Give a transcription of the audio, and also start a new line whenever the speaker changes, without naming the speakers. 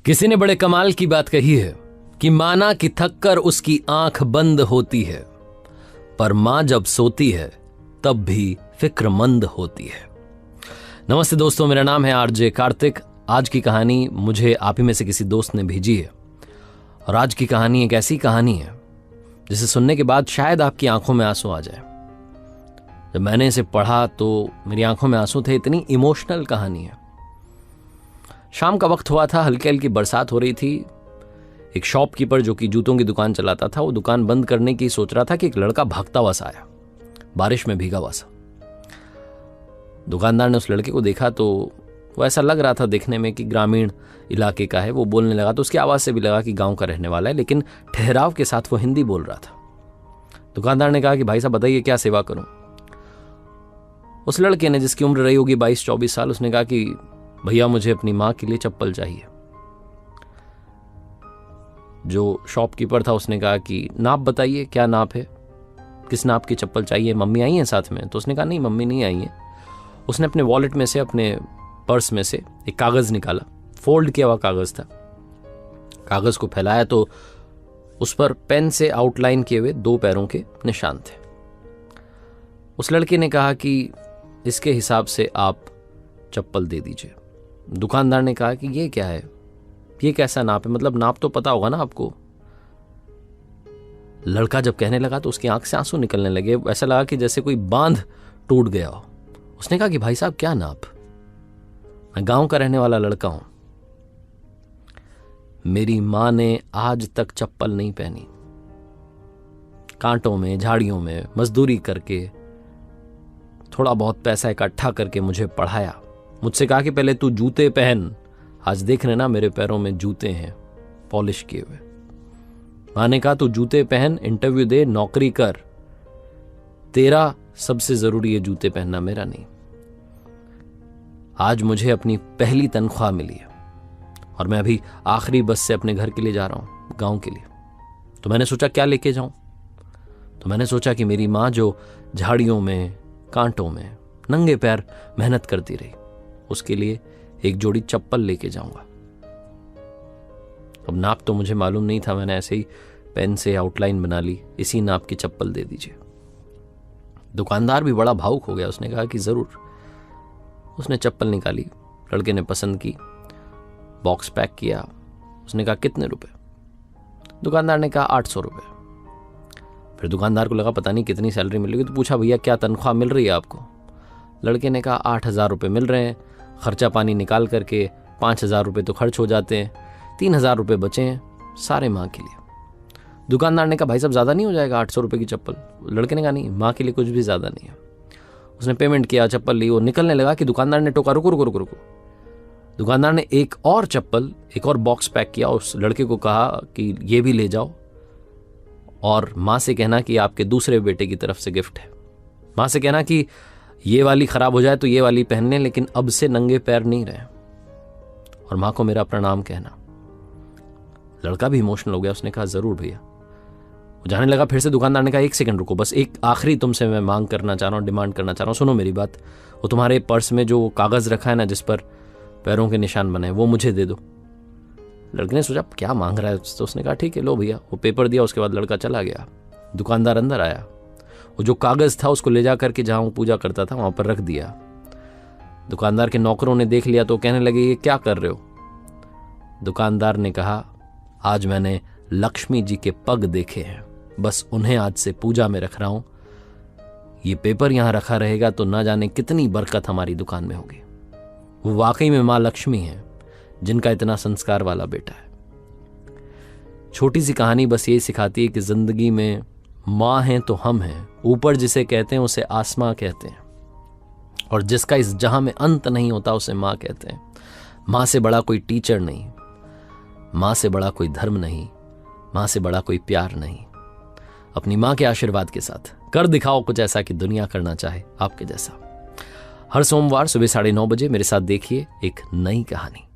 किसी ने बड़े कमाल की बात कही है कि माना कि थक कर उसकी आंख बंद होती है, पर मां जब सोती है तब भी फिक्रमंद होती है। नमस्ते दोस्तों, मेरा नाम है आरजे कार्तिक। आज की कहानी मुझे आप ही में से किसी दोस्त ने भेजी है और आज की कहानी एक ऐसी कहानी है जिसे सुनने के बाद शायद आपकी आंखों में आंसू आ जाए। जब मैंने इसे पढ़ा तो मेरी आंखों में आंसू थे, इतनी इमोशनल कहानी है। शाम का वक्त हुआ था, हल्की हल्की बरसात हो रही थी। एक शॉपकीपर जो कि जूतों की दुकान चलाता था, वो दुकान बंद करने की सोच रहा था कि एक लड़का भागता हुआ सा आया, बारिश में भीगा हुआ सा। दुकानदार ने उस लड़के को देखा तो वो ऐसा लग रहा था देखने में कि ग्रामीण इलाके का है। वो बोलने लगा तो उसकी आवाज से भी लगा कि गांव का रहने वाला है, लेकिन ठहराव के साथ वो हिंदी बोल रहा था। दुकानदार ने कहा कि भाई साहब बताइए क्या सेवा करूं। उस लड़के ने, जिसकी उम्र रही होगी 22-24 साल, उसने कहा कि भैया मुझे अपनी मां के लिए चप्पल चाहिए। जो शॉपकीपर था उसने कहा कि नाप बताइए, क्या नाप है, किस नाप की चप्पल चाहिए, मम्मी आई है साथ में? तो उसने कहा नहीं, मम्मी नहीं आई है। उसने अपने वॉलेट में से, अपने पर्स में से एक कागज निकाला, फोल्ड किया हुआ कागज था। कागज को फैलाया तो उस पर पेन से आउटलाइन किए हुए 2 पैरों के निशान थे। उस लड़के ने कहा कि इसके हिसाब से आप चप्पल दे दीजिए। दुकानदार ने कहा कि ये क्या है, ये कैसा नाप है, मतलब नाप तो पता होगा ना आपको। लड़का जब कहने लगा तो उसकी आंख से आंसू निकलने लगे, ऐसा लगा कि जैसे कोई बांध टूट गया हो। उसने कहा कि भाई साहब क्या नाप, मैं गांव का रहने वाला लड़का हूं, मेरी मां ने आज तक चप्पल नहीं पहनी। कांटों में, झाड़ियों में मजदूरी करके थोड़ा बहुत पैसा इकट्ठा करके मुझे पढ़ाया। मुझसे कहा कि पहले तू जूते पहन, आज देख रहे ना मेरे पैरों में जूते हैं पॉलिश किए हुए। मां ने कहा तू जूते पहन, इंटरव्यू दे, नौकरी कर, तेरा सबसे जरूरी है जूते पहनना, मेरा नहीं। आज मुझे अपनी पहली तनख्वाह मिली है और मैं अभी आखिरी बस से अपने घर के लिए जा रहा हूं, गांव के लिए। तो मैंने सोचा क्या लेके जाऊं। तो मैंने सोचा कि मेरी मां जो झाड़ियों में, कांटों में नंगे पैर मेहनत करती रही, उसके लिए एक जोड़ी चप्पल लेके जाऊंगा। अब नाप तो मुझे मालूम नहीं था, मैंने ऐसे ही पेन से आउटलाइन बना ली, इसी नाप की चप्पल दे दीजिए। दुकानदार भी बड़ा भावुक हो गया, उसने कहा कि जरूर। उसने चप्पल निकाली, लड़के ने पसंद की, बॉक्स पैक किया। उसने कहा कितने रुपए? दुकानदार ने कहा 800 रुपए। फिर दुकानदार को लगा पता नहीं कितनी सैलरी मिलेगी, तो पूछा भैया क्या तनख्वाह मिल रही है आपको? लड़के ने कहा 8,000 रुपये मिल रहे हैं, खर्चा पानी निकाल करके 5,000 रुपये तो खर्च हो जाते हैं, 3,000 रुपये बचे हैं सारे माँ के लिए। दुकानदार ने कहा भाई साहब ज़्यादा नहीं हो जाएगा 800 रुपये की चप्पल? लड़के ने कहा नहीं, माँ के लिए कुछ भी ज़्यादा नहीं है। उसने पेमेंट किया, चप्पल ली, वो निकलने लगा कि दुकानदार ने टोका रुको रुको रुको रुको। दुकानदार ने एक और चप्पल, एक और बॉक्स पैक किया, उस लड़के को कहा कि ये भी ले जाओ और माँ से कहना कि आपके दूसरे बेटे की तरफ से गिफ्ट है। माँ से कहना कि ये वाली खराब हो जाए तो ये वाली पहनने, लेकिन अब से नंगे पैर नहीं रहे, और मां को मेरा प्रणाम कहना। लड़का भी इमोशनल हो गया, उसने कहा जरूर भैया। वो जाने लगा। फिर से दुकानदार ने कहा 1 सेकंड रुको, बस एक आखिरी तुमसे मैं मांग करना चाह रहा हूँ, डिमांड करना चाह रहा हूँ, सुनो मेरी बात। वो तुम्हारे पर्स में जो कागज रखा है ना, जिस पर पैरों के निशान बने, वो मुझे दे दो। लड़के ने सोचा क्या मांग रहा है, तो उसने कहा ठीक है लो भैया। वो पेपर दिया, उसके बाद लड़का चला गया। दुकानदार अंदर आया, वो जो कागज था उसको ले जा करके जहां वो पूजा करता था वहां पर रख दिया। दुकानदार के नौकरों ने देख लिया तो कहने लगे ये क्या कर रहे हो? दुकानदार ने कहा आज मैंने लक्ष्मी जी के पग देखे हैं, बस उन्हें आज से पूजा में रख रहा हूं। ये पेपर यहां रखा रहेगा तो ना जाने कितनी बरकत हमारी दुकान में होगी। वो वाकई में मां लक्ष्मी है जिनका इतना संस्कार वाला बेटा है। छोटी सी कहानी बस ये सिखाती है कि जिंदगी में मां हैं तो हम हैं, ऊपर जिसे कहते हैं उसे आसमां कहते हैं, और जिसका इस जहां में अंत नहीं होता उसे मां कहते हैं। मां से बड़ा कोई टीचर नहीं, मां से बड़ा कोई धर्म नहीं, मां से बड़ा कोई प्यार नहीं। अपनी मां के आशीर्वाद के साथ कर दिखाओ कुछ ऐसा कि दुनिया करना चाहे आपके जैसा। हर सोमवार सुबह 9:30 बजे मेरे साथ देखिए एक नई कहानी।